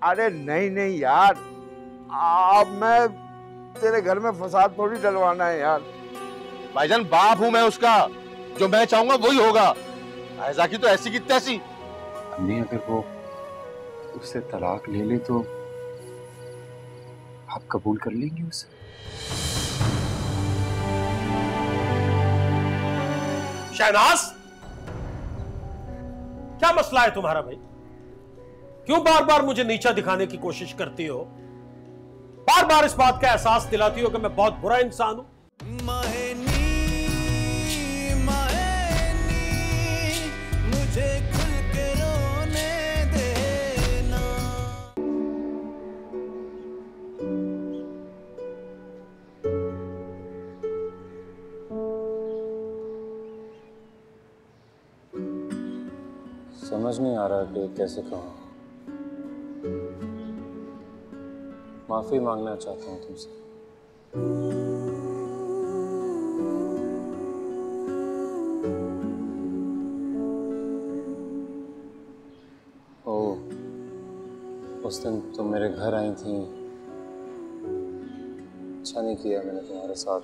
अरे नहीं नहीं यार, अब मैं तेरे घर में फसाद थोड़ी डलवाना है यार। भाईजान बाप हूं मैं उसका, जो मैं चाहूंगा वही होगा। ऐसा की तो ऐसी की तैसी। अम्मी अगर वो उससे तलाक ले ले तो आप कबूल कर लेंगे उसे? शहनाज, क्या मसला है तुम्हारा भाई? क्यों बार बार मुझे नीचा दिखाने की कोशिश करती हो? बार बार इस बात का एहसास दिलाती हो कि मैं बहुत बुरा इंसान हूं। मुझे खुल के रोने देना। समझ नहीं आ रहा कि कैसे कहूँ। माफी मांगना चाहता हूँ तुमसे। उस दिन तुम मेरे घर आई थी, अच्छा नहीं किया मैंने तुम्हारे साथ।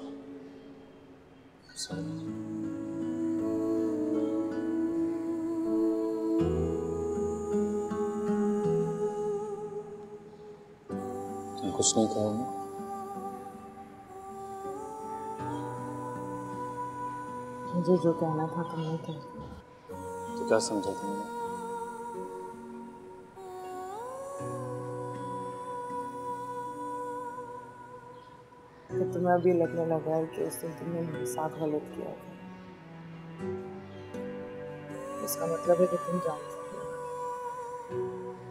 तुम कुछ नहीं कहोगे? मुझे जो कहना था तुमने कह दिया। तो क्या समझा तुमने? तो तुम्हें अभी लगने लगा है कि उस दिन तुमने मेरे साथ गलत किया था। इसका मतलब है कि तुम जान सकते हो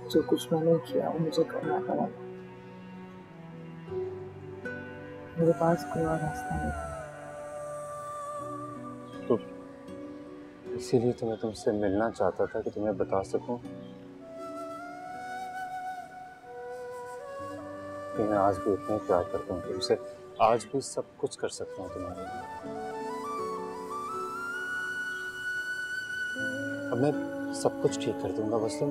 जो कुछ मैंने किया वो मुझे करना पड़ा। मेरे पास कोई और रास्ता नहीं था। तो इसीलिए तो मैं तुमसे मिलना चाहता था कि तुम्हें बता सकूं कि मैं आज भी उतना प्यार करता हूँ तुमसे, आज भी सब कुछ कर सकता हूँ तुम्हारे लिए। अब मैं सब कुछ ठीक कर दूंगा, बस तुम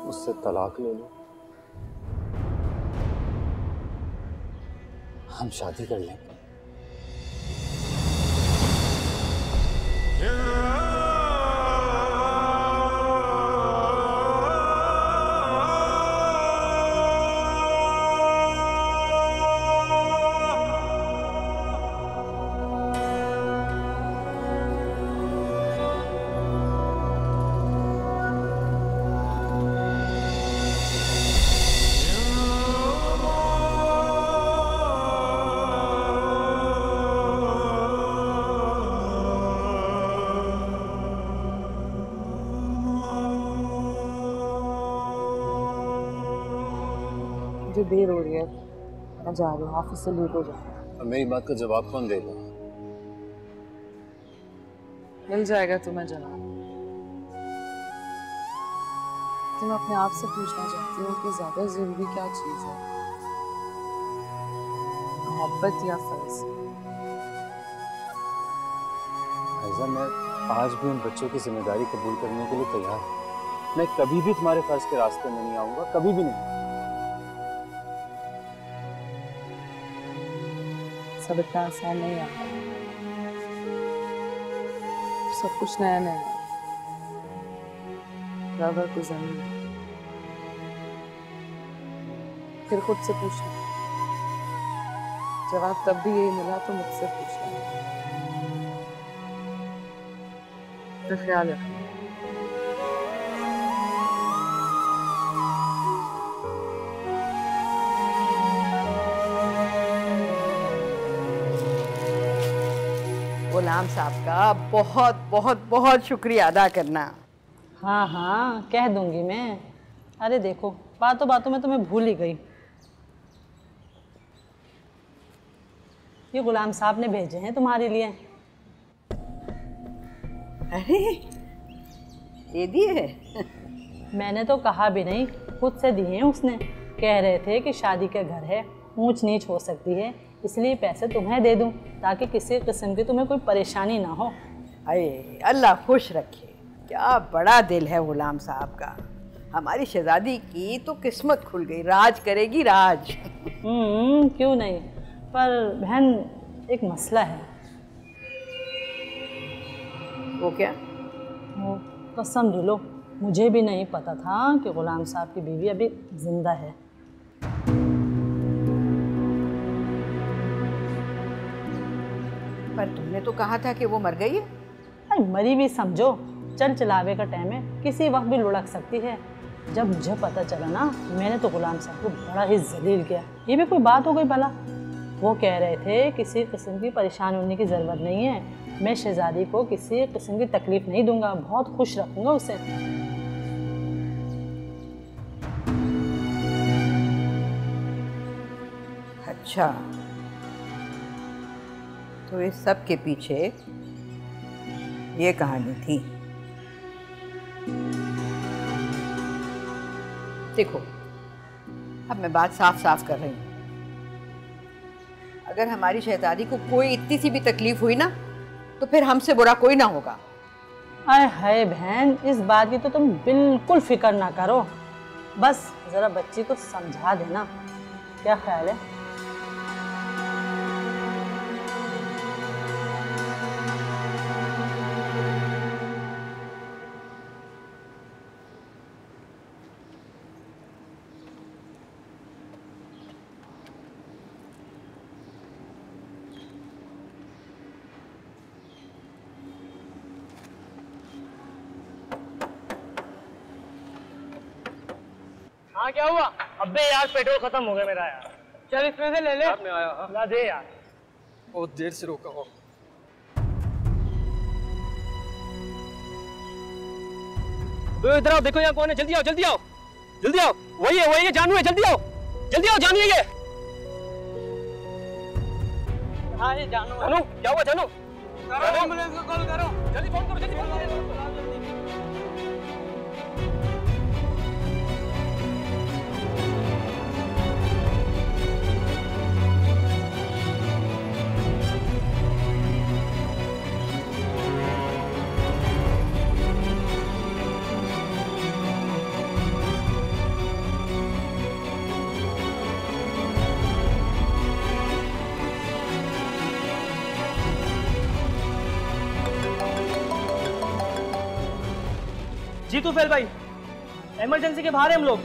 मुझसे तलाक ले लो, हम शादी कर लेंगे। मुझे देर हो रही है, मैं जा रही हूँ, ऑफिस से लेट हो जाऊँ। मेरी बात का जवाब कौन देगा? मिल जाएगा तुम्हें जवाब। तुम अपने आप से पूछना चाहती हो कि ज्यादा जरूरी क्या चीज है, मोहब्बत या फर्ज? ऐसा मैं आज भी उन बच्चों की जिम्मेदारी कबूल करने के लिए तैयार हूँ। मैं कभी भी तुम्हारे फर्ज के रास्ते में नहीं आऊंगा, कभी भी नहीं। सब इतना आसान नहीं है, सब कुछ नया नया है। रवा को जमीन फिर खुद से पूछना, जवाब तब भी यही मिला तो मुझसे पूछना। तो ख्याल रखना। गुलाम साहब का बहुत बहुत बहुत शुक्रिया अदा करना। हाँ हाँ कह दूंगी मैं। अरे देखो बातों बातों में तो मैं भूल ही गई। ये गुलाम साहब ने भेजे हैं तुम्हारे लिए। अरे दे दिए? मैंने तो कहा भी नहीं, खुद से दिए हैं उसने। कह रहे थे कि शादी का घर है, ऊंच नीच हो सकती है, इसलिए पैसे तुम्हें दे दूं ताकि किसी किस्म की तुम्हें कोई परेशानी ना हो। अरे अल्लाह खुश रखे। क्या बड़ा दिल है गुलाम साहब का। हमारी शहजादी की तो किस्मत खुल गई, राज करेगी राज। क्यों नहीं, पर बहन एक मसला है। वो क्या? वो कसम दिलो, मुझे भी नहीं पता था कि गुलाम साहब की बीवी अभी जिंदा है। पर तुमने तो कहा था कि वो मर गई है। अरे मरी भी समझो, चल चलावे का टाइम है, किसी वक्त भी लुढ़क सकती है। जब मुझे पता चला ना, मैंने तो गुलाम साहब को बड़ा ही जलील किया। ये भी कोई बात हो गई भला? वो कह रहे थे किसी किस्म की परेशान होने की ज़रूरत नहीं है, मैं शहजादी को किसी किस्म की तकलीफ नहीं दूंगा, बहुत खुश रखूंगा उसे। अच्छा, तो इस सब के पीछे ये कहानी थी। देखो, अब मैं बात साफ साफ कर रही हूँ। अगर हमारी शहजादी को कोई इतनी सी भी तकलीफ हुई ना, तो फिर हमसे बुरा कोई ना होगा। अरे हाय बहन, इस बात की तो तुम बिल्कुल फिक्र ना करो, बस जरा बच्ची को समझा देना। क्या ख्याल है? हाँ क्या हुआ? अबे यार पेट्रोल खत्म हो गया मेरा यार। चल इसमें से ले ले। मैं आया। हाँ। ला दे यार। बहुत देर से रोका हो। इधर आओ, देखो यहाँ कौन है, जल्दी आओ जल्दी आओ जल्दी आओ। वही है जानू है, जल्दी आओ जानू है ये। हाँ ये जानू है। जानू क्या हुआ? जानू एम्बुलेंस को कॉल करो, जल्दी फोन करो, जल्दी फोन करो। जीतू फेल भाई, इमरजेंसी के बाहर हैं हम लोग।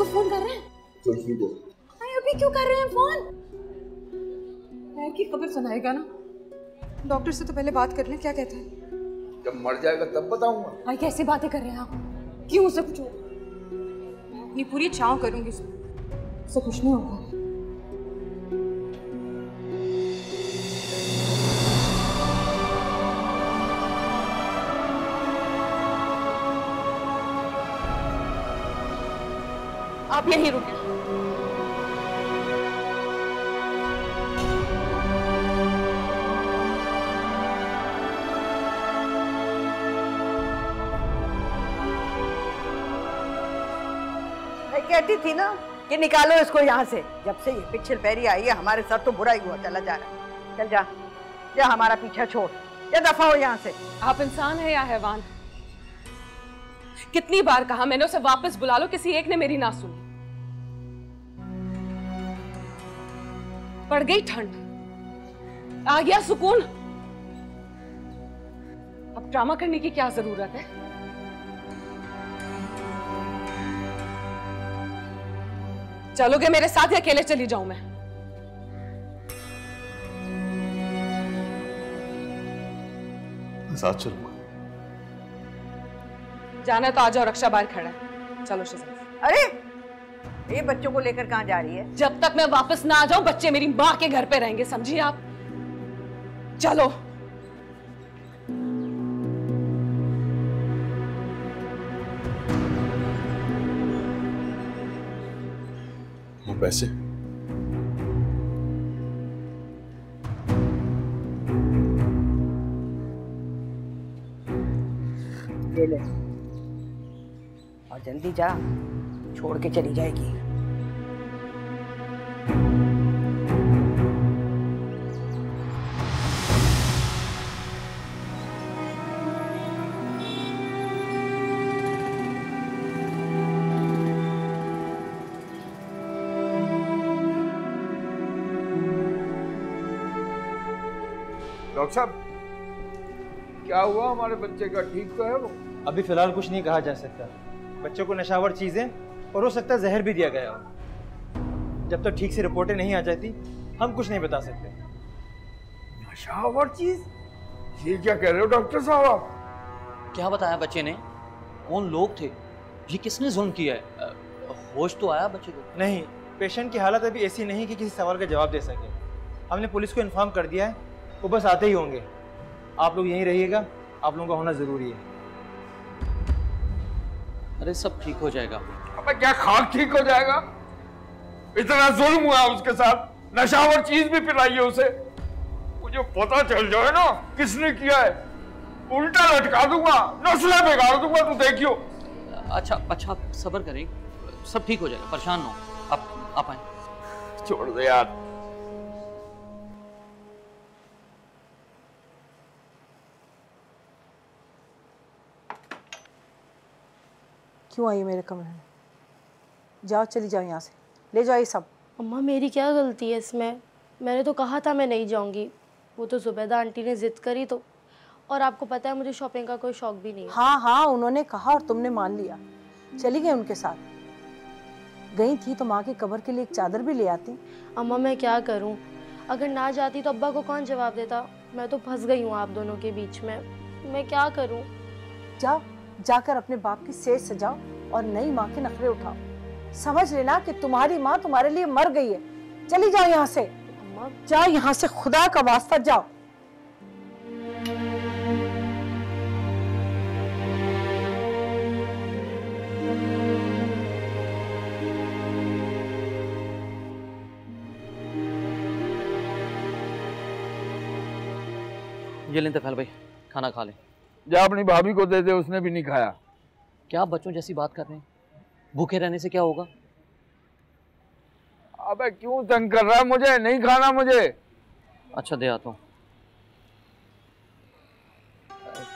फोन कर रहे हैं? अभी क्यों कर रहे हैं फोन? पैर की खबर सुनाएगा ना? डॉक्टर से तो पहले बात कर ले, क्या कहते हैं? जब मर जाएगा तब बताऊंगा। भाई कैसी बातें कर रहे हैं आप? क्यों उसे पूछो? मैं अपनी पूरी छांव करूंगी उसे कुछ नहीं होगा। आप यहीं रुके। मैं कहती थी ना कि निकालो इसको यहाँ से। जब से ये पिछल पैरी आई है, हमारे साथ तो बुरा ही हुआ चला जा रहा है। चल जा, जा हमारा पीछा छोड़, या दफा हो यहाँ से। आप इंसान है या हैवान? कितनी बार कहा मैंने उसे वापस बुला लो, किसी एक ने मेरी ना सुनी। पड़ गई ठंड, आ गया सुकून। अब ड्रामा करने की क्या जरूरत है? चलोगे मेरे साथ या अकेले चली जाऊं मैं? साथ चलूंगा। जाना है तो आ जाओ, रक्षा बाहर खड़ा है। चलो शहजाद। अरे ये बच्चों को लेकर कहाँ जा रही है? जब तक मैं वापस ना आ जाऊं, बच्चे मेरी माँ के घर पे रहेंगे, समझिए आप? चलो। वो पैसे? ले ले और जल्दी जा, छोड़ के चली जाएगी। डॉक्टर साहब, क्या हुआ हमारे बच्चे का? ठीक तो है वो? अभी फिलहाल कुछ नहीं कहा जा सकता। बच्चों को नशावर चीजें और हो सकता है जहर भी दिया गया हो। जब तक ठीक से रिपोर्टें नहीं आ जाती हम कुछ नहीं बता सकते। नशावर चीज? ये क्या कह रहे हो डॉक्टर साहब आप? क्या बताया बच्चे ने? कौन लोग थे? ये किसने जुल्म किया है? होश तो आया बच्चे को? नहीं, पेशेंट की हालत अभी ऐसी नहीं कि किसी सवाल का जवाब दे सके। हमने पुलिस को इन्फॉर्म कर दिया है, वो बस आते ही होंगे। आप लोग यहीं रहिएगा, आप लोगों का होना जरूरी है। अरे सब ठीक हो जाएगा। अबे क्या खाक ठीक हो जाएगा? इतना जुल्म हुआ उसके साथ, नशावर चीज भी पिलाई है उसे। मुझे पता चल जाए ना किसने किया है, उल्टा लटका दूंगा, नस्लें बिगाड़ दूंगा, तू देखियो। अच्छा सब्र करें, सब ठीक हो जाएगा, परेशान ना हो। आप आए। छोड़ दे यार। क्यों आई मेरे कमरे में? जाओ, चली जाओ यहाँ से, ले जाओ ये सब। अम्मा मेरी क्या गलती है इसमें? मैंने तो कहा था मैं नहीं जाऊंगी, वो तो जुबैदा आंटी ने जिद करी तो। और आपको पता है मुझे शॉपिंग का कोई शौक भी नहीं है। हाँ, उन्होंने कहा और तुमने मान लिया, चली गई उनके साथ। गई थी तो माँ की कब्र के लिए एक चादर भी ले आती। अम्मा मैं क्या करूँ, अगर ना जाती तो अब्बा को कौन जवाब देता? मैं तो फंस गई हूँ आप दोनों के बीच में, मैं क्या करूँ? जाओ, जाकर अपने बाप की सेज सजाओ और नई माँ के नखरे उठाओ। समझ लेना कि तुम्हारी माँ तुम्हारे लिए मर गई है। चली जाओ यहाँ से। अम्मा जाओ यहाँ से, खुदा का वास्ता जाओ। ये लें तफैल भाई, खाना खा लें। जा अपनी भाभी को दे दे, उसने भी नहीं खाया। क्या बच्चों जैसी बात कर रहे हैं? भूखे रहने से क्या होगा? अबे क्यों तंग कर रहा है मुझे? नहीं खाना मुझे। अच्छा दे आता हूँ।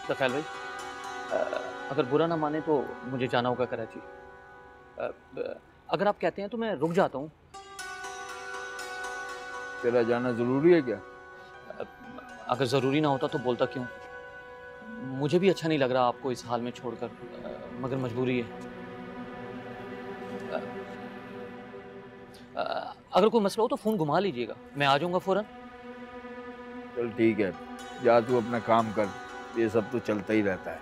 तफैल भाई, अगर बुरा ना माने तो मुझे जाना होगा कराची। अगर आप कहते हैं तो मैं रुक जाता हूँ। तेरा जाना जरूरी है क्या? अगर ज़रूरी ना होता तो बोलता क्यों? मुझे भी अच्छा नहीं लग रहा आपको इस हाल में छोड़कर, मगर मजबूरी है। अगर कोई मसला हो तो फ़ोन घुमा लीजिएगा, मैं आ जाऊँगा फ़ौरन। चल ठीक है, जा तू अपना काम कर, ये सब तो चलता ही रहता है।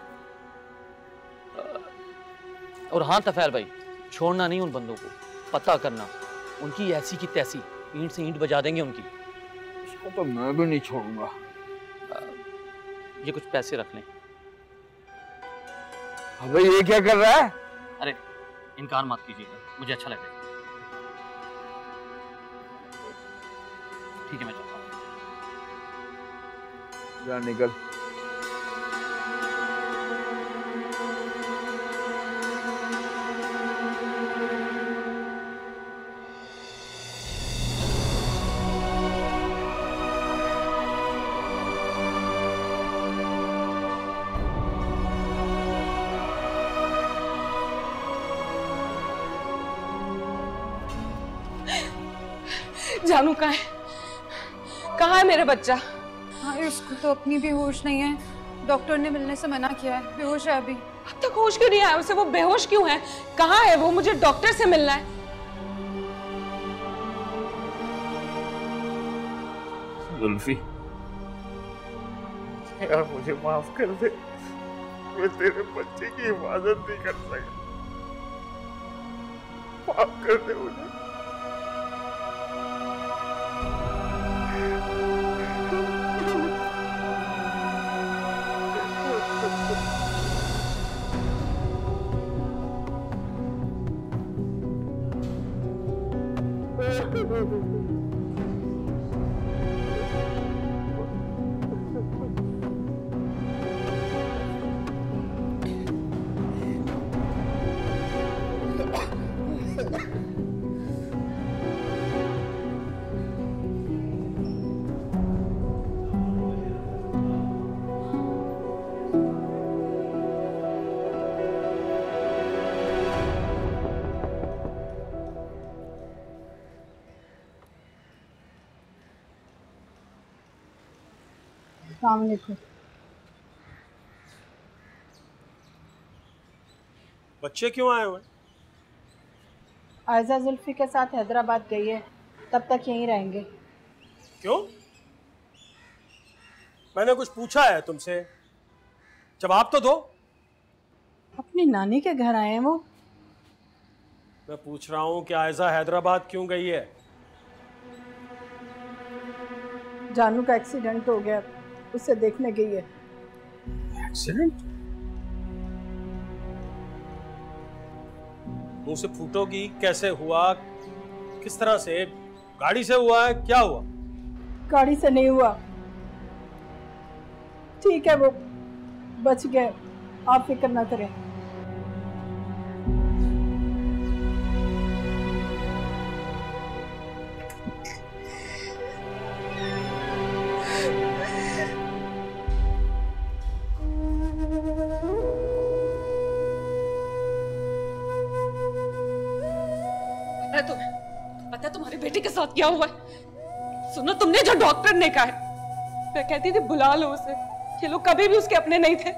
और हाँ तफैल भाई, छोड़ना नहीं उन बंदों को, पता करना, उनकी ऐसी की तैसी ईंट से ईंट बजा देंगे उनकी। इसको तो मैं भी नहीं छोड़ूंगा। ये कुछ पैसे रख लें। अबे ये क्या कर रहा है? अरे इनकार मत कीजिएगा, मुझे अच्छा लगेगा। ठीक है मैं चलता हूँ। जा निकल। जानू कहाँ है मेरा बच्चा? हाँ, उसको तो अपनी भी होश नहीं है, डॉक्टर ने मिलने से मना किया है, बेहोश है अभी। अब तक होश क्यों नहीं आया उसे? वो बेहोश क्यों है? कहाँ है वो? मुझे डॉक्टर से मिलना है। जुल्फी यार मुझे माफ कर दे, मैं तेरे बच्चे की हिफाजत नहीं कर सका, माफ कर दे मुझे। अस्सलाम वालेकुम। बच्चे क्यों आए हुए? आयजा जुल्फी के साथ हैदराबाद गई है, तब तक यहीं रहेंगे। क्यों? मैंने कुछ पूछा है तुमसे? जवाब तो दो। अपनी नानी के घर आए हैं वो। मैं पूछ रहा हूँ कि आयजा हैदराबाद क्यों गई है? जानू का एक्सीडेंट हो गया, उसे देखने गई है। एक्सीडेंट? मुंह से फूटोगी, कैसे हुआ, किस तरह से, गाड़ी से हुआ है, क्या हुआ? गाड़ी से नहीं हुआ, ठीक है वो बच गए, आप फिक्र ना करें। पता है तुम्हारे बेटे के साथ क्या हुआ है? सुनो, तुमने जो डॉक्टर ने कहा है, मैं कहती थी बुला लो उसे, ये लोग कभी भी उसके अपने नहीं थे।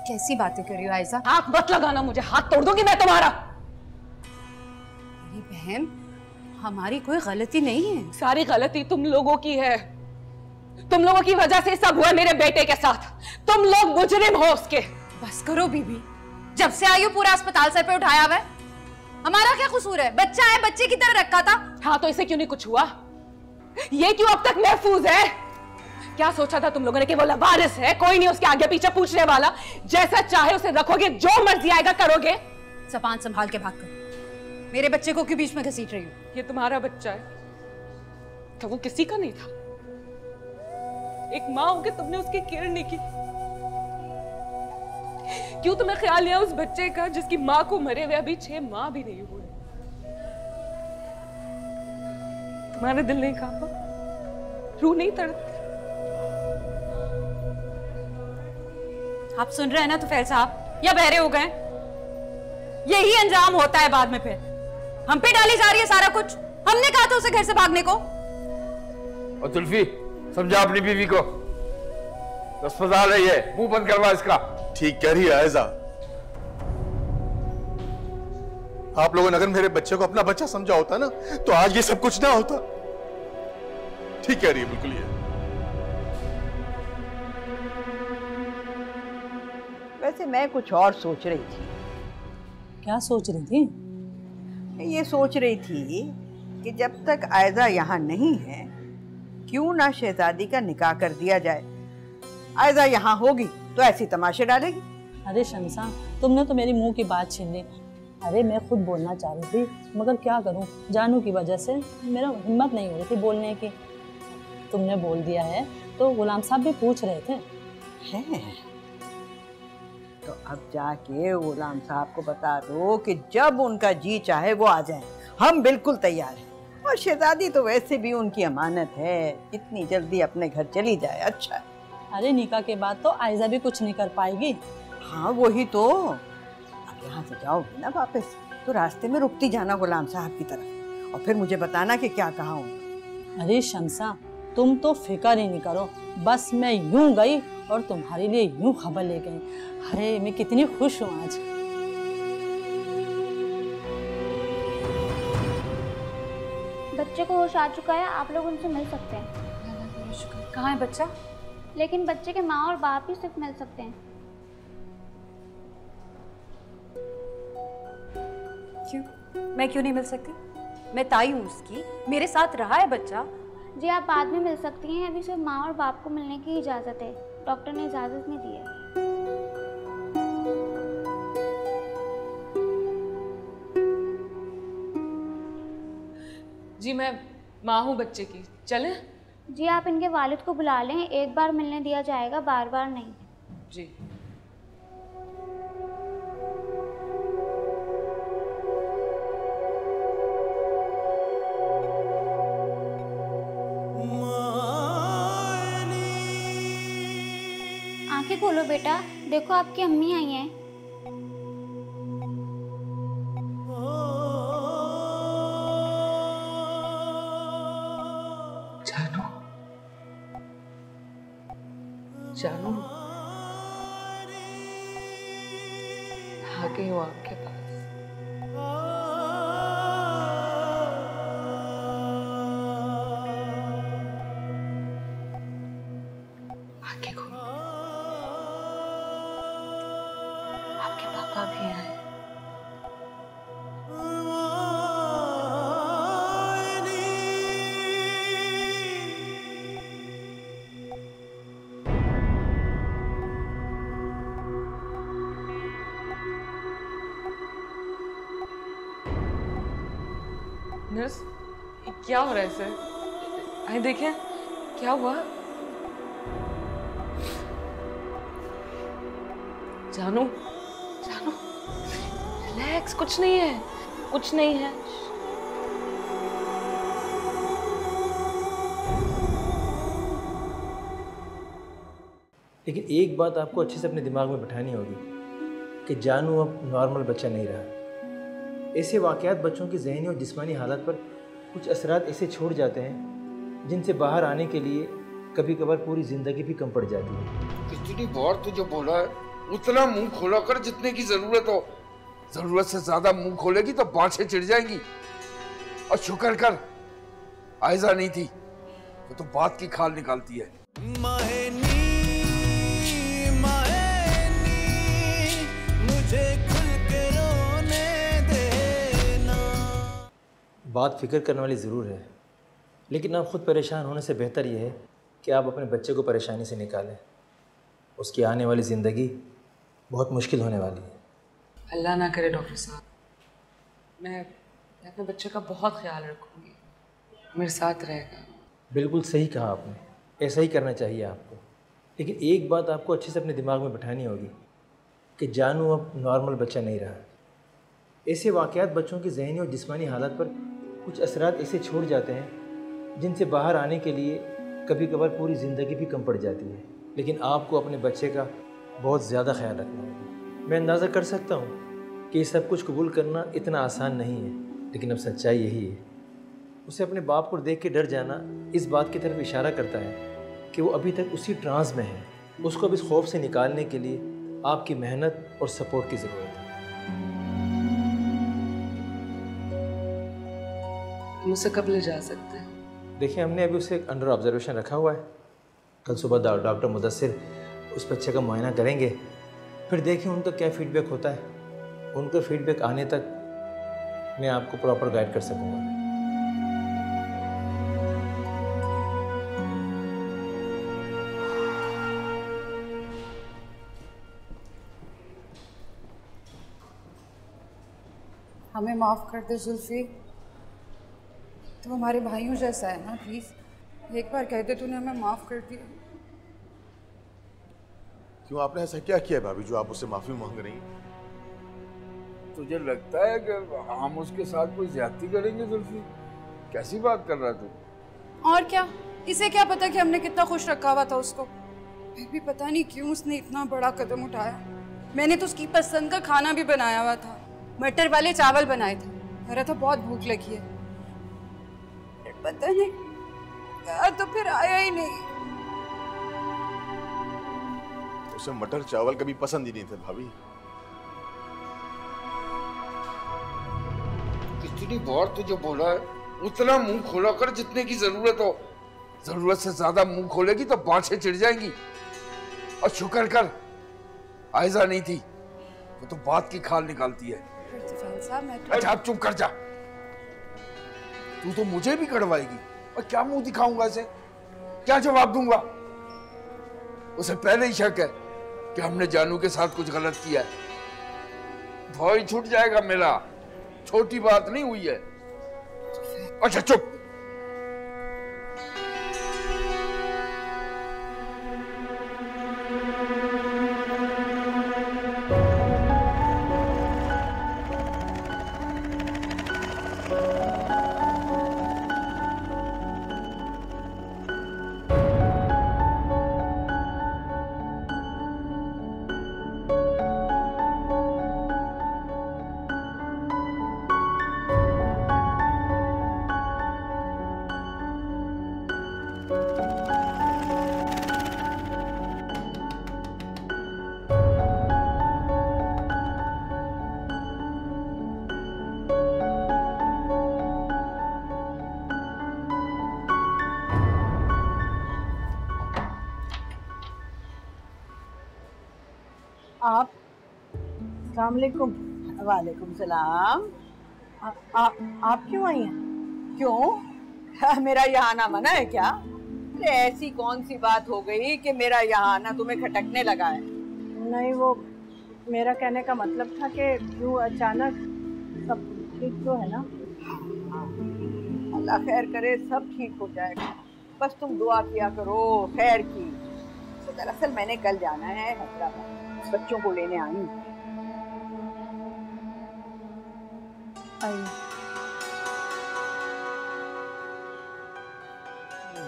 कैसी बातें कर रही हो आयजा? हाथ मत लगाना मुझे, हाथ तोड़ दूंगी मैं तुम्हारा। मेरी बहन, हमारी कोई गलती नहीं है। सारी गलती तुम लोगों की है। तुम लोगों की वजह से सब हुआ मेरे बेटे के साथ। तुम लोग मुजरिम हो उसके। बस करो बीबी, जब से आई हो पूरा अस्पताल सर पे उठाया हुआ है। हमारा क्या कसूर है? बच्चा है, बच्चे की तरह रखा था। हाँ तो इसे क्यों नहीं कुछ हुआ? ये क्यों अब तक महफूज है? क्या सोचा था तुम लोगों ने कि वो लवारिस है, कोई नहीं उसके आगे पीछे पूछने वाला, जैसा चाहे उसे रखोगे, जो मर्जी आएगा करोगे? ज़बान संभाल के बात करो। मेरे बच्चे को क्यों बीच में घसीट रही हो? ये तुम्हारा बच्चा है, तो वो किसी का नहीं था। एक माँ होके तुमने उसकी केयर नहीं की। क्यों तुम्हें ख्याल नहीं है उस बच्चे का जिसकी माँ को मरे हुए अभी 6 माह भी नहीं हुए? तुम्हारा दिल नहीं कांपा? रूह नहीं तड़पती? आप सुन रहे हैं ना तुफैल साहब, या बहरे हो गए? यही अंजाम होता है बाद में। फिर हम पे डाली जा रही है सारा कुछ। हमने कहा था उसे घर से भागने को। और जुल्फी, समझा अपनी बीवी को, अस्पताल है ये, मुंह बंद करवा इसका। ठीक कह रही है आयजा। आप लोगों ने अगर मेरे बच्चे को अपना बच्चा समझा होता ना, तो आज ये सब कुछ ना होता। ठीक कह रही है बिल्कुल ये। वैसे मैं कुछ और सोच रही थी। क्या सोच रही थी? मैं ये सोच रही थी कि जब तक आयजा यहाँ नहीं है, क्यों ना शहजादी का निकाह कर दिया जाए। आयजा यहाँ होगी तो ऐसी तमाशे डालेगी। अरे शमसा, तुमने तो मेरी मुंह की बात छीन ली। अरे मैं खुद बोलना चाह रही थी, मगर क्या करूं, जानू की वजह से मेरा हिम्मत नहीं हो रही थी बोलने की। तुमने बोल दिया है तो गुलाम साहब भी पूछ रहे थे। हैं? तो अब जाके गुलाम साहब को बता दो कि जब उनका जी चाहे वो आ जाए, हम बिल्कुल तैयार हैं। और शहजादी तो वैसे भी उनकी अमानत है, इतनी जल्दी अपने घर चली जाए अच्छा है। अरे निकाह के बाद तो आयजा भी कुछ नहीं कर पाएगी। हाँ वही तो। अब यहाँ से जाओगी ना वापस, तो रास्ते में रुकती जाना गुलाम साहब की तरफ, और फिर मुझे बताना कि क्या कहा हूँ। अरे शमसा, तुम तो फिक्र ही नहीं करो, बस मैं यूं गई और तुम्हारे लिए यूं खबर ले गई। अरे मैं कितनी खुश हूँ आज। बच्चे को होश आ चुका है, आप लोग उनसे मिल सकते हैं। कहाँ है बच्चा? लेकिन बच्चे के माँ और बाप ही सिर्फ मिल सकते हैं। क्यों? मैं क्यों नहीं मिल सकती? मैं ताई हूँ उसकी, मेरे साथ रहा है बच्चा। जी आप बाद में मिल सकती हैं, अभी सिर्फ माँ और बाप को मिलने की इजाज़त है। डॉक्टर ने इजाज़त नहीं दी है। जी मैं माँ हूँ बच्चे की, चले? जी आप इनके वालिद को बुला लें, एक बार मिलने दिया जाएगा, बार बार नहीं। जी। आंखें खोलो बेटा, देखो आपकी अम्मी आई हैं। जानू, जानू, आ गई हूँ आपके पास। आंखें खोलो, आपके पापा भी आए। नर्स, क्या हो रहा है सर? आए देखें, क्या हुआ? जानू, जानू, रिलैक्स, कुछ नहीं है, कुछ नहीं है। लेकिन एक बात आपको अच्छे से अपने दिमाग में बिठानी होगी कि जानू अब नॉर्मल बच्चा नहीं रहा। ऐसे वाक़यात बच्चों की ज़हनी और जिस्मानी हालत पर कुछ असरात ऐसे छोड़ जाते हैं जिनसे बाहर आने के लिए कभी कभार पूरी ज़िंदगी भी कम पड़ जाती है। कितनी बार तुझे बोला है उतना मुंह खोला कर जितने की जरूरत हो। जरूरत से ज्यादा मुंह खोलेगी तो बाँछें चिढ़ जाएंगी। और शुक्र कर आयजा नहीं थी तो बात की खाल निकालती है। मुझे खुल के रोने देना। बात फिक्र करने वाली ज़रूर है, लेकिन आप ख़ुद परेशान होने से बेहतर यह है कि आप अपने बच्चे को परेशानी से निकालें। उसकी आने वाली ज़िंदगी बहुत मुश्किल होने वाली है। अल्लाह ना करे डॉक्टर साहब, मैं अपने बच्चे का बहुत ख्याल रखूंगी, मेरे साथ रहेगा। बिल्कुल सही कहा आपने, ऐसा ही करना चाहिए आपको। लेकिन एक बात आपको अच्छे से अपने दिमाग में बिठानी होगी कि जानू अब नॉर्मल बच्चा नहीं रहा। ऐसे वाक़यात बच्चों की ज़हनी और जिस्मानी हालत पर कुछ असरात ऐसे छोड़ जाते हैं जिनसे बाहर आने के लिए कभी कभार पूरी ज़िंदगी भी कम पड़ जाती है। लेकिन आपको अपने बच्चे का बहुत ज़्यादा ख्याल रखना होगा। मैं अंदाज़ा कर सकता हूँ कि ये सब कुछ कबूल करना इतना आसान नहीं है, लेकिन अब सच्चाई यही है। उसे अपने बाप को देख के डर जाना इस बात की तरफ इशारा करता है कि वो अभी तक उसी ट्रांस में है। उसको अब इस खौफ से निकालने के लिए आपकी मेहनत और सपोर्ट की ज़रूरत है। तुम उसे कब ले जा सकते हैं? देखिए, हमने अभी उसे अंडर ऑब्जर्वेशन रखा हुआ है। कल सुबह डॉक्टर मुदस्सिर उस बच्चे का मुआयना करेंगे, फिर देखिए उनका क्या फीडबैक होता है। उनका फीडबैक आने तक मैं आपको प्रॉपर गाइड कर सकूँगा। हमें माफ़ कर दे जुल्फी, तो हमारे भाइयों जैसा है ना, प्लीज़ एक बार कह दे तूने हमें माफ़ कर दिया। क्यों, आपने ऐसा क्या किया है भाभी जो आप उससे माफ़ी मांग रही हैं? तुझे लगता है कि हम उसके साथ कोई ज्यादती करेंगे जुल्फी? कैसी बात कर रहा तू? और क्या, इसे क्या पता कि हमने कितना खुश रखा हुआ था उसको। फिर भी पता नहीं क्यों उसने इतना बड़ा कदम उठाया। मैंने तो उसकी पसंद का खाना भी बनाया हुआ था, मटर वाले चावल बनाए थे। कह रहा था बहुत भूख लगी है, पता नहीं क्या तो फिर आया ही नहीं। उसे मटर चावल कभी पसंद ही नहीं थे भाभी। कितनी बार तुझे बोला है उतना मुंह खोला कर जितने की जरूरत हो। जरूरत से ज्यादा मुंह खोलेगी तो बाँछें चिढ़ जाएंगी। और शुक्र कर आयजा नहीं थी तो बात की खाल निकालती है। अच्छा अब चुप कर जा। तू तो मुझे भी कड़वाएगी और क्या मुंह दिखाऊंगा इसे, क्या जवाब दूंगा? उसे पहले ही शक है कि हमने जानू के साथ कुछ गलत किया है। भौई छूट जाएगा मेरा, छोटी बात नहीं हुई है। अच्छा चुप, आप? अस्सलाम वालेकुम। वालेकुम सलाम। आप क्यों आई हैं? क्यों? मेरा यहाँ आना मना है क्या? अरे ऐसी कौन सी बात हो गई कि मेरा यहाँ आना तुम्हें खटकने लगा है? नहीं, वो मेरा कहने का मतलब था कि यूँ अचानक सब ठीक तो है ना? अल्लाह खैर करे, सब ठीक हो जाएगा। बस तुम दुआ किया करो खैर की। तो दरअसल मैंने कल जाना है हैदराबाद, बच्चों को लेने आई हूँ।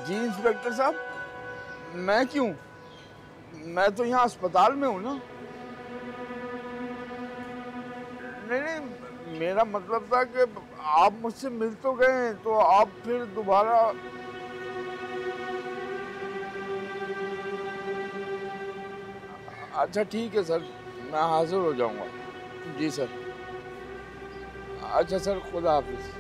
जी इंस्पेक्टर साहब, मैं क्यों? मैं तो यहाँ अस्पताल में हूँ ना। नहीं, मेरा मतलब था कि आप मुझसे मिल तो गए, तो आप फिर दोबारा। अच्छा ठीक है सर, मैं हाजिर हो जाऊंगा। जी सर। अच्छा सर, खुदा हाफिज।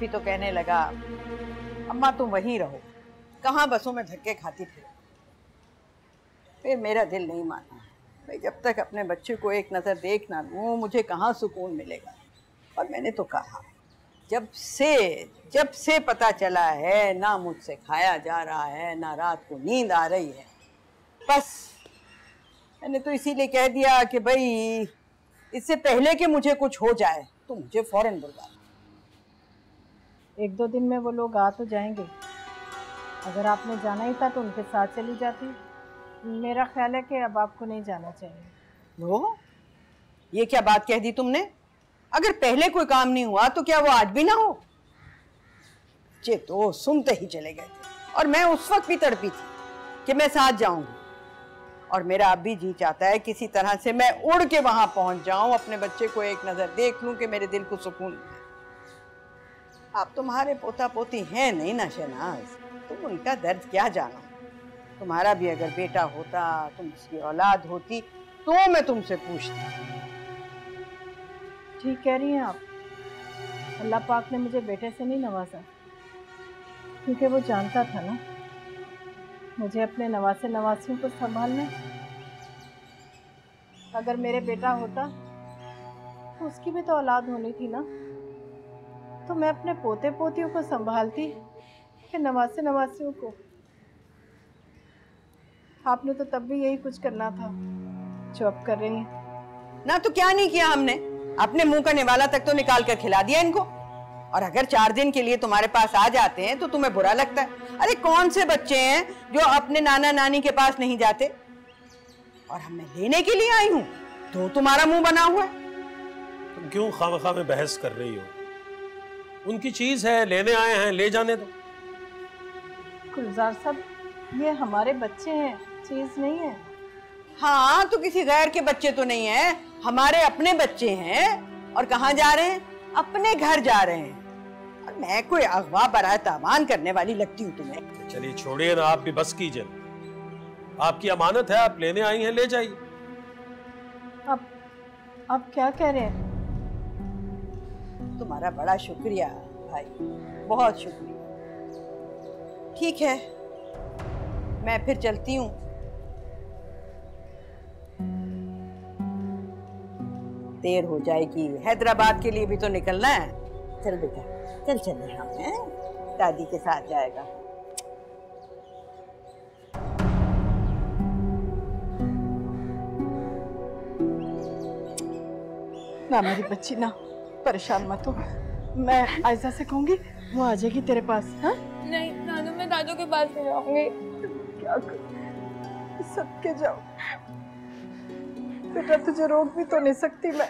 तो कहने लगा, अम्मा तुम वहीं रहो, कहाँ बसों में धक्के खाती फिर। फिर मेरा दिल नहीं माना। मैं जब तक अपने बच्चे को एक नज़र देख ना लूँ मुझे कहाँ सुकून मिलेगा। और मैंने तो कहा, जब से पता चला है ना मुझसे खाया जा रहा है ना रात को नींद आ रही है, बस मैंने तो इसीलिए कह दिया कि भाई इससे पहले कि मुझे कुछ हो जाए तो मुझे फौरन बुलवा। 1-2 दिन में वो लोग आ तो जाएंगे। अगर आपने जाना ही था तो उनके साथ चली जाती। मेरा ख्याल है कि अब आपको नहीं जाना चाहिए। वो ये क्या बात कह दी तुमने? अगर पहले कोई काम नहीं हुआ तो क्या वो आज भी ना हो? बच्चे तो सुनते ही चले गए थे और मैं उस वक्त भी तड़पी थी कि मैं साथ जाऊंगी। और मेरा अब भी जी चाहता है किसी तरह से मैं उड़ के वहां पहुंच जाऊं, अपने बच्चे को एक नजर देख लूं कि मेरे दिल को सुकून मिले। आप तुम्हारे पोता पोती हैं नहीं ना शहनाज, तुम उनका दर्द क्या जानो। तुम्हारा भी अगर बेटा होता, तुम उसकी औलाद होती तो मैं तुमसे पूछती। ठीक कह रही हैं आप। अल्लाह पाक ने मुझे बेटे से नहीं नवाजा, क्योंकि वो जानता था ना मुझे अपने नवासे नवासियों को संभालना। अगर मेरे बेटा होता तो उसकी भी तो औलाद होनी थी ना, तो मैं अपने पोते पोतियों को संभालती कि नवासे नवासियों को। आपने तो तब भी यही कुछ करना था जो अब कर रही हैं। ना तो क्या नहीं किया हमने, अपने मुंह का निवाला तक तो निकाल कर खिला दिया इनको। और अगर 4 दिन के लिए तुम्हारे पास आ जाते हैं तो तुम्हें बुरा लगता है। अरे कौन से बच्चे हैं जो अपने नाना नानी के पास नहीं जाते? और हम मैं लेने के लिए आई हूँ तो तुम्हारा मुंह बना हुआ है। तुम क्यों खामखा में बहस कर रही हो? उनकी चीज है, लेने आए हैं, ले जाने दो। गुलजार साहब, ये हमारे बच्चे हैं, चीज नहीं है। हाँ तो किसी गैर के बच्चे तो नहीं है, हमारे अपने बच्चे हैं। और कहाँ जा रहे हैं? अपने घर जा रहे हैं। और मैं कोई अगवा बराए तावान करने वाली लगती हूँ तुम्हें? चलिए छोड़िए ना, आप भी बस कीजिए। आपकी अमानत है, आप लेने आई हैं, ले जाइए। आप क्या कह रहे हैं? तुम्हारा बड़ा शुक्रिया भाई, बहुत शुक्रिया। ठीक है, मैं फिर चलती हूँ। देर हो जाएगी, हैदराबाद के लिए भी तो निकलना है। चल बेटा, चल चले हम हैं, दादी के साथ जाएगा। ना मेरी बच्ची ना, परेशान मत हो। मैं आयशा से कहूंगी, वो आ जाएगी तेरे पास। हाँ? नहीं दादू, मैं दादू के पास नहीं जाऊंगी। क्या करूं? सबके जाओ बेटा, तुझे रोक भी तो नहीं सकती मैं।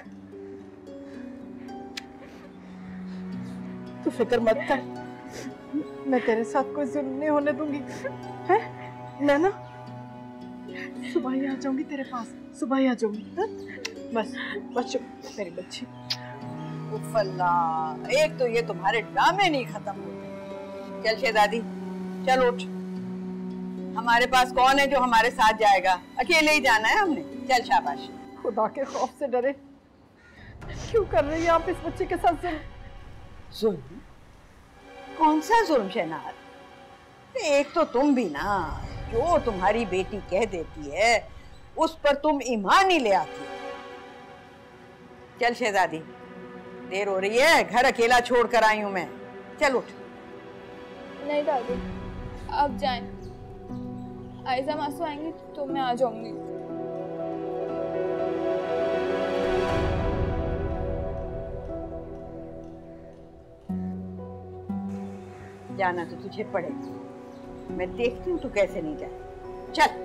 तू फिक्र मत कर, मैं तेरे साथ कोई जुल्म नहीं होने दूंगी। है नैना, सुबह ही आ जाऊंगी तेरे पास, सुबह ही आ जाऊंगी। बस बच्चों, मेरी बच्ची। उफ़ल्ला, एक तो ये तुम्हारे ड्रामे नहीं खत्म होते। चल शहजादी, चल उठ। हमारे पास कौन है जो हमारे साथ जाएगा? अकेले ही जाना है हमने। चल शाबाश। खुदा के खौफ से डरे क्यों कर रही हैं आप इस बच्चे के साथ जुल्म? कौन सा जुल्म शहनाज? एक तो तुम भी ना, जो तुम्हारी बेटी कह देती है उस पर तुम ईमान ही ले आती। चल शहजादी, देर हो रही है, घर अकेला छोड़ कर आई हूं मैं। चल उठ। नहीं दादी, आप जाएं। आयजा मासू आएंगी तो मैं आ जाऊंगी। जाना तो तुझे पड़ेगा, मैं देखती हूँ तू कैसे नहीं जाए। चल।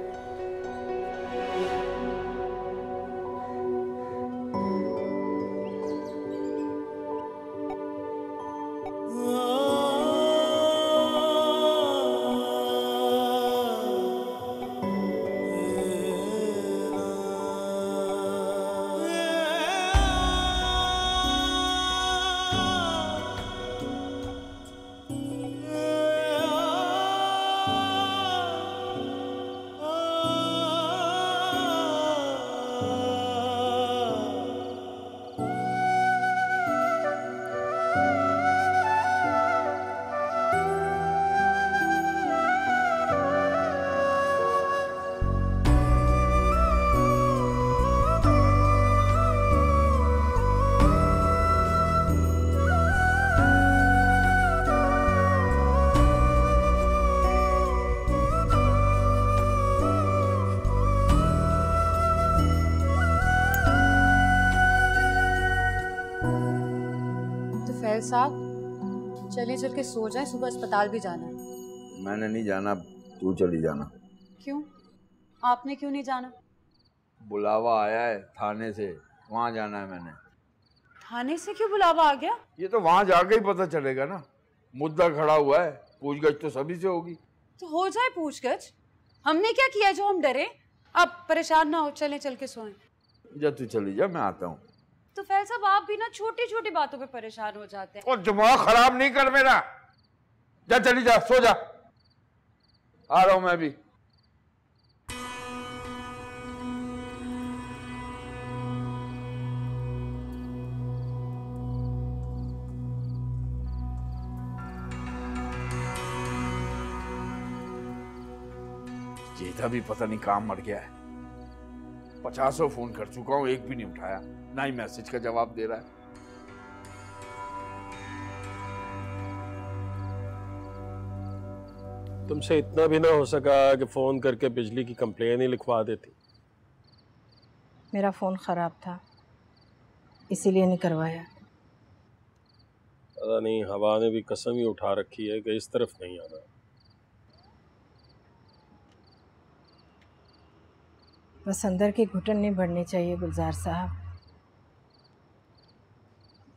साहब चलिए, चल के सो जाए, सुबह अस्पताल भी जाना है। मैंने नहीं जाना, तू चली जाना। क्यों? आपने क्यों नहीं जाना? बुलावा आया है थाने से, वहाँ जाना है मैंने। थाने से क्यों बुलावा आ गया? ये तो वहाँ जाके ही पता चलेगा ना, मुद्दा खड़ा हुआ है, पूछगछ तो सभी से होगी। तो हो जाए पूछगछ, हमने क्या किया जो हम डरे? आप परेशान ना हो, चलें, चल के सोएं। जा तू चली जा, मैं आता हूँ। तो फैल साहब आप भी ना छोटी छोटी बातों पे परेशान हो जाते हैं। और दिमाग खराब नहीं कर मेरा, जा चली जा, सो जा। आ रहा हूं मैं भी। जेठा भी पता नहीं काम मर गया है। 50 फोन कर चुका हूं, एक भी नहीं उठाया, ना ही मैसेज का जवाब दे रहा है। तुमसे इतना भी ना हो सका कि फोन करके बिजली की कंप्लेन ही लिखवा देती? मेरा फ़ोन ख़राब था, इसीलिए नहीं करवाया। पता नहीं, हवा ने भी कसम ही उठा रखी है कि इस तरफ नहीं आना। बस अंदर की घुटन नहीं बढ़नी चाहिए गुलजार साहब।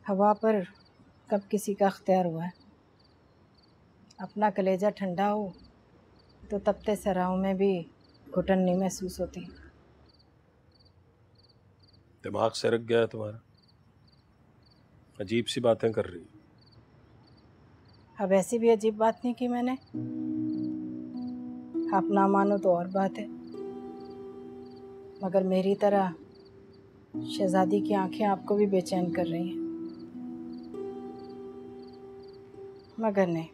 हवा पर कब किसी का अख्तियार हुआ है? अपना कलेजा ठंडा हो तो तपते सराहों में भी घुटन नहीं महसूस होती। दिमाग सरक गया है तुम्हारा, अजीब सी बातें कर रही। अब ऐसी भी अजीब बात नहीं की मैंने। आप ना मानो तो और बात है, मगर मेरी तरह शहजादी की आंखें आपको भी बेचैन कर रही हैं। मगर नहीं,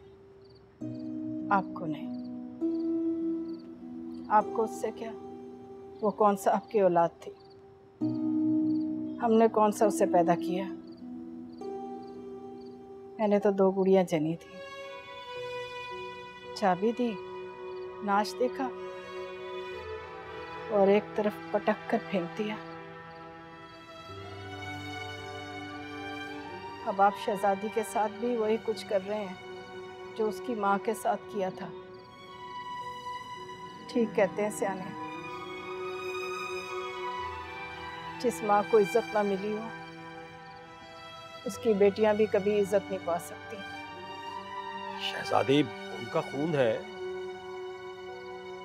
आपको नहीं। आपको उससे क्या, वो कौन सा आपकी औलाद थी? हमने कौन सा उसे पैदा किया? मैंने तो 2 गुड़ियां जनी थी, चाबी दी, नाच देखा और एक तरफ पटक कर फेंक दिया। अब आप शहजादी के साथ भी वही कुछ कर रहे हैं जो उसकी माँ के साथ किया था। ठीक कहते हैं सियाने, जिस माँ को इज्जत ना मिली हो उसकी बेटियां भी कभी इज्जत नहीं पा सकती। शहजादी उनका खून है,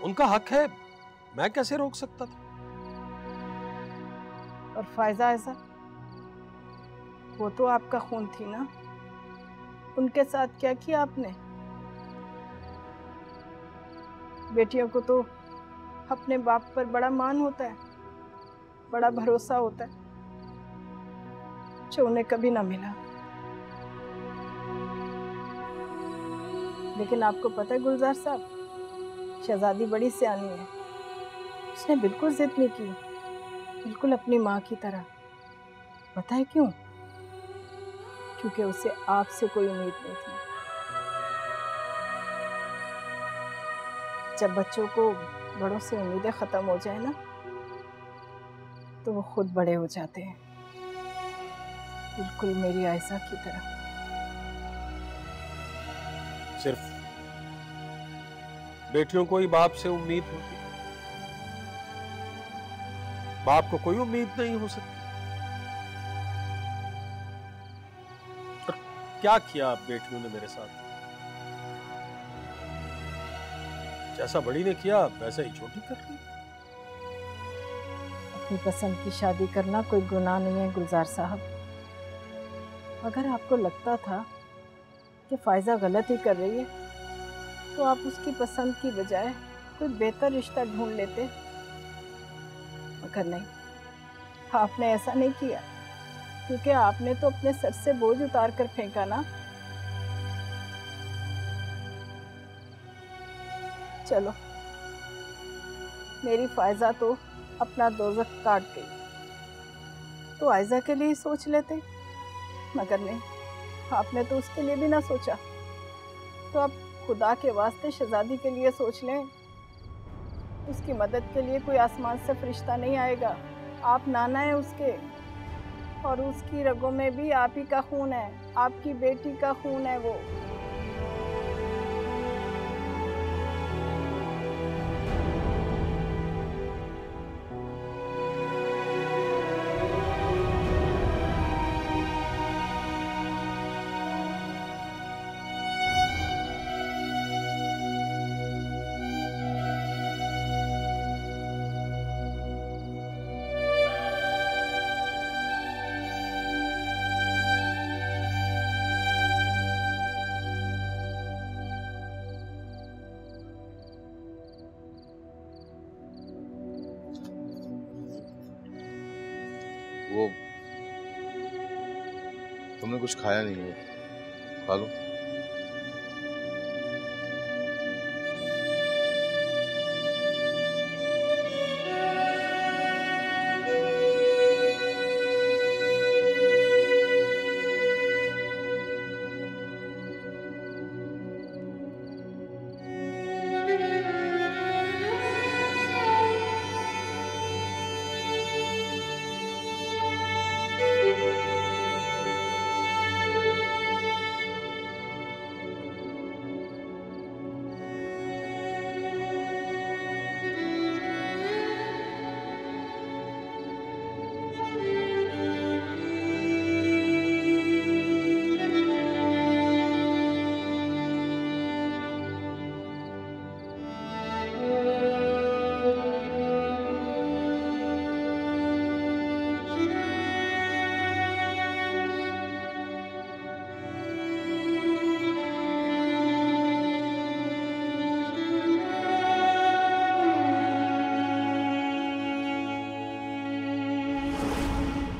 उनका हक है, मैं कैसे रोक सकता था? और फायजा ऐसा, वो तो आपका खून थी ना, उनके साथ क्या किया आपने? बेटियों को तो अपने बाप पर बड़ा मान होता है, बड़ा भरोसा होता है, जो उन्हें कभी ना मिला। लेकिन आपको पता है गुलजार साहब, शहजादी बड़ी सियानी है। उसने बिल्कुल जिद नहीं की, बिल्कुल अपनी माँ की तरह। पता है क्यों? क्योंकि उसे आपसे कोई उम्मीद नहीं थी। जब बच्चों को बड़ों से उम्मीदें खत्म हो जाए ना, तो वो खुद बड़े हो जाते हैं, बिल्कुल मेरी आयशा की तरह। सिर्फ बेटियों को ही बाप से उम्मीद होती, बाप को कोई उम्मीद नहीं हो सकती। और क्या किया आप बेटियों ने मेरे साथ? जैसा बड़ी ने किया वैसा ही छोटी कर ली। अपनी पसंद की शादी करना कोई गुनाह नहीं है गुलजार साहब। अगर आपको लगता था कि फायजा गलत ही कर रही है, तो आप उसकी पसंद की बजाय कोई बेहतर रिश्ता ढूंढ लेते। मगर नहीं, आपने ऐसा नहीं किया, क्योंकि आपने तो अपने सर से बोझ उतार कर फेंका ना। चलो, मेरी फायजा तो अपना दोज़ख काट गई, तो आयजा के लिए सोच लेते। मगर नहीं, आपने तो उसके लिए भी ना सोचा। तो अब खुदा के वास्ते शहजादी के लिए सोच लें। उसकी मदद के लिए कोई आसमान से फरिश्ता नहीं आएगा। आप नाना है उसके, और उसकी रगों में भी आप ही का खून है, आपकी बेटी का खून है वो। वो तुमने कुछ खाया नहीं है, खा लो।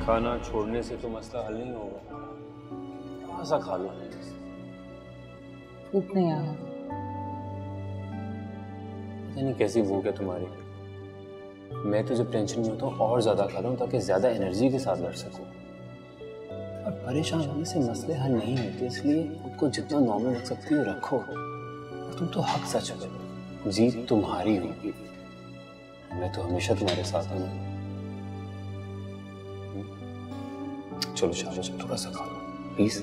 खाना छोड़ने से तो मसला हल नहीं होगा। थोड़ा सा खा लो। भूख नहीं आ रहा। पता नहीं कैसी भूख है तुम्हारी। मैं तो जब टेंशन में होता हूँ और ज्यादा खा लूँ ताकि ज्यादा एनर्जी के साथ लड़ सकूँ। और परेशान होने से मसले हल नहीं होते, इसलिए खुद को जितना नॉर्मल रख सकती हो रखो। और तुम तो हक सच करो, जीत तुम्हारी होगी। मैं तो हमेशा तुम्हारे साथ हूँ। चलो शाबाश, थोड़ा सा खा लो प्लीज।